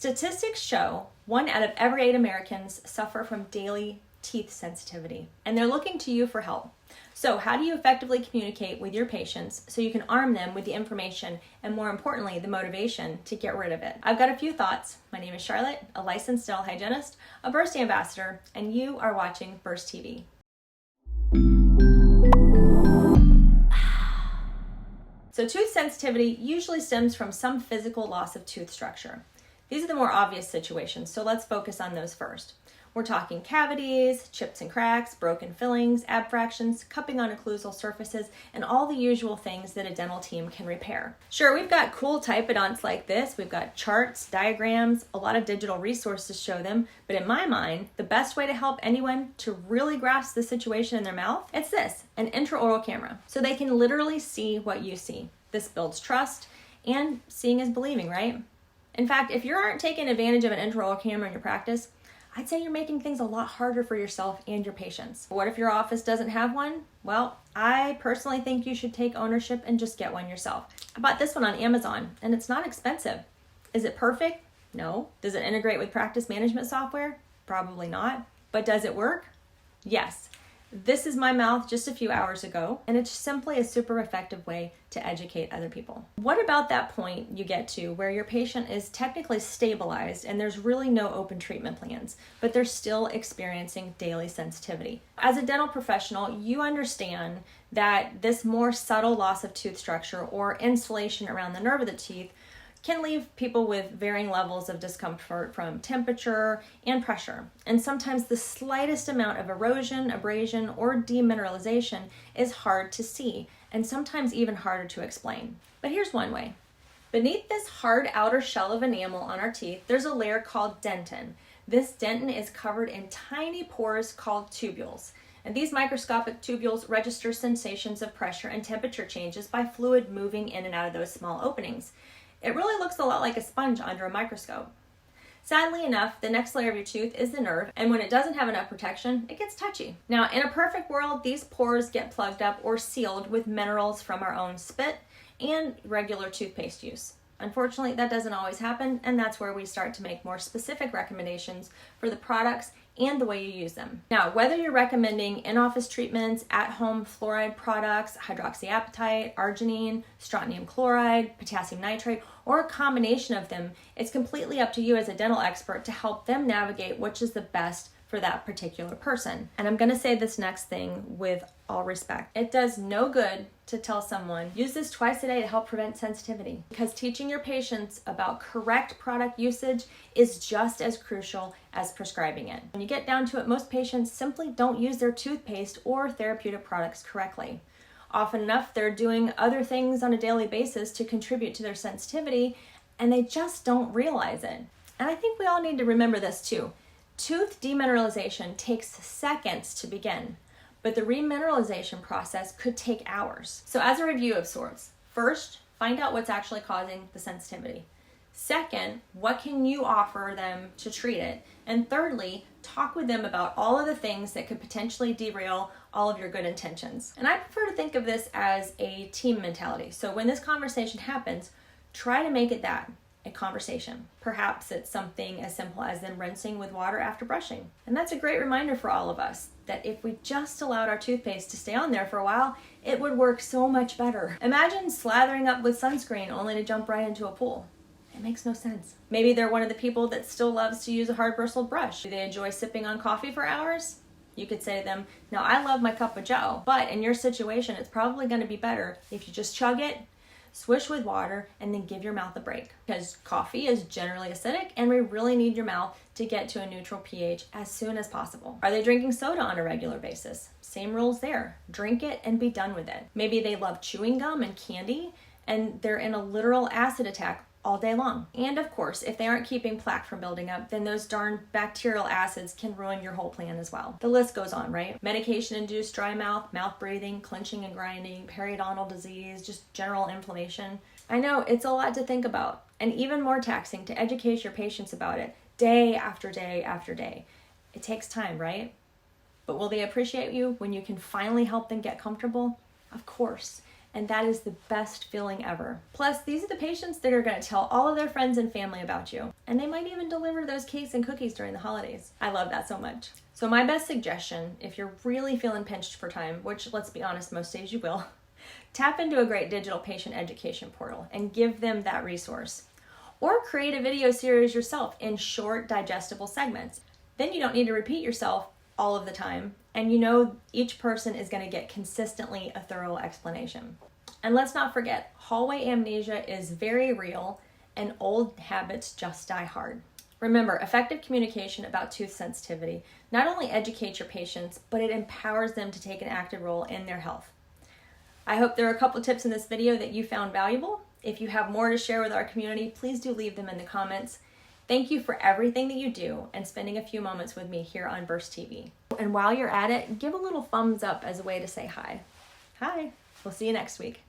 Statistics show 1 out of every 8 Americans suffer from daily teeth sensitivity, and they're looking to you for help. So how do you effectively communicate with your patients so you can arm them with the information and, more importantly, the motivation to get rid of it? I've got a few thoughts. My name is Charlotte, a licensed dental hygienist, a Burst ambassador, and you are watching Burst TV. So tooth sensitivity usually stems from some physical loss of tooth structure. These are the more obvious situations, so let's focus on those first. We're talking cavities, chips and cracks, broken fillings, abfractions, cupping on occlusal surfaces, and all the usual things that a dental team can repair. Sure, we've got cool typodonts like this. We've got charts, diagrams, a lot of digital resources to show them, but in my mind, the best way to help anyone to really grasp the situation in their mouth, it's this, an intraoral camera, so they can literally see what you see. This builds trust, and seeing is believing, right? In fact, if you aren't taking advantage of an intraoral camera in your practice, I'd say you're making things a lot harder for yourself and your patients. What if your office doesn't have one? Well, I personally think you should take ownership and just get one yourself. I bought this one on Amazon, and it's not expensive. Is it perfect? No. Does it integrate with practice management software? Probably not. But does it work? Yes. This is my mouth just a few hours ago, and it's simply a super effective way to educate other people. What about that point you get to where your patient is technically stabilized and there's really no open treatment plans, but they're still experiencing daily sensitivity? As a dental professional, you understand that this more subtle loss of tooth structure or insulation around the nerve of the teeth can leave people with varying levels of discomfort from temperature and pressure. And sometimes the slightest amount of erosion, abrasion, or demineralization is hard to see, and sometimes even harder to explain. But here's one way. Beneath this hard outer shell of enamel on our teeth, there's a layer called dentin. This dentin is covered in tiny pores called tubules. And these microscopic tubules register sensations of pressure and temperature changes by fluid moving in and out of those small openings. It really looks a lot like a sponge under a microscope. Sadly enough, the next layer of your tooth is the nerve, and when it doesn't have enough protection, it gets touchy. Now, in a perfect world, these pores get plugged up or sealed with minerals from our own spit and regular toothpaste use. Unfortunately, that doesn't always happen, and that's where we start to make more specific recommendations for the products and the way you use them. Now, whether you're recommending in-office treatments, at-home fluoride products, hydroxyapatite, arginine, strontium chloride, potassium nitrate, or a combination of them, it's completely up to you as a dental expert to help them navigate which is the best for that particular person. And I'm gonna say this next thing with all respect. It does no good to tell someone, use this twice a day to help prevent sensitivity, because teaching your patients about correct product usage is just as crucial as prescribing it. When you get down to it, most patients simply don't use their toothpaste or therapeutic products correctly. Often enough, they're doing other things on a daily basis to contribute to their sensitivity, and they just don't realize it. And I think we all need to remember this too. Tooth demineralization takes seconds to begin, but the remineralization process could take hours. So as a review of sorts, first, find out what's actually causing the sensitivity. Second, what can you offer them to treat it? And thirdly, talk with them about all of the things that could potentially derail all of your good intentions. And I prefer to think of this as a team mentality. So when this conversation happens, try to make it that. A conversation. Perhaps it's something as simple as them rinsing with water after brushing. And that's a great reminder for all of us that if we just allowed our toothpaste to stay on there for a while, it would work so much better. Imagine slathering up with sunscreen only to jump right into a pool. It makes no sense. Maybe they're one of the people that still loves to use a hard bristled brush. Do they enjoy sipping on coffee for hours? You could say to them, now I love my cup of joe, but in your situation, it's probably going to be better if you just chug it, swish with water, and then give your mouth a break, because coffee is generally acidic and we really need your mouth to get to a neutral pH as soon as possible. Are they drinking soda on a regular basis? Same rules there. Drink it and be done with it. Maybe they love chewing gum and candy and they're in a literal acid attack all day long. And of course, if they aren't keeping plaque from building up, then those darn bacterial acids can ruin your whole plan as well. The list goes on, right? Medication-induced dry mouth, mouth breathing, clenching and grinding, periodontal disease, just general inflammation. I know it's a lot to think about, and even more taxing to educate your patients about it day after day after day. It takes time, right? But will they appreciate you when you can finally help them get comfortable? Of course. And that is the best feeling ever. Plus, these are the patients that are going to tell all of their friends and family about you. And they might even deliver those cakes and cookies during the holidays. I love that so much. So my best suggestion, if you're really feeling pinched for time, which let's be honest, most days you will, tap into a great digital patient education portal and give them that resource. Or create a video series yourself in short, digestible segments. Then you don't need to repeat yourself all of the time, and you know each person is going to get consistently a thorough explanation. And let's not forget, hallway amnesia is very real, and old habits just die hard. Remember, effective communication about tooth sensitivity not only educates your patients, but it empowers them to take an active role in their health. I hope there are a couple tips in this video that you found valuable. If you have more to share with our community, please do leave them in the comments. Thank you for everything that you do and spending a few moments with me here on Burst TV. And while you're at it, give a little thumbs up as a way to say hi. Hi, we'll see you next week.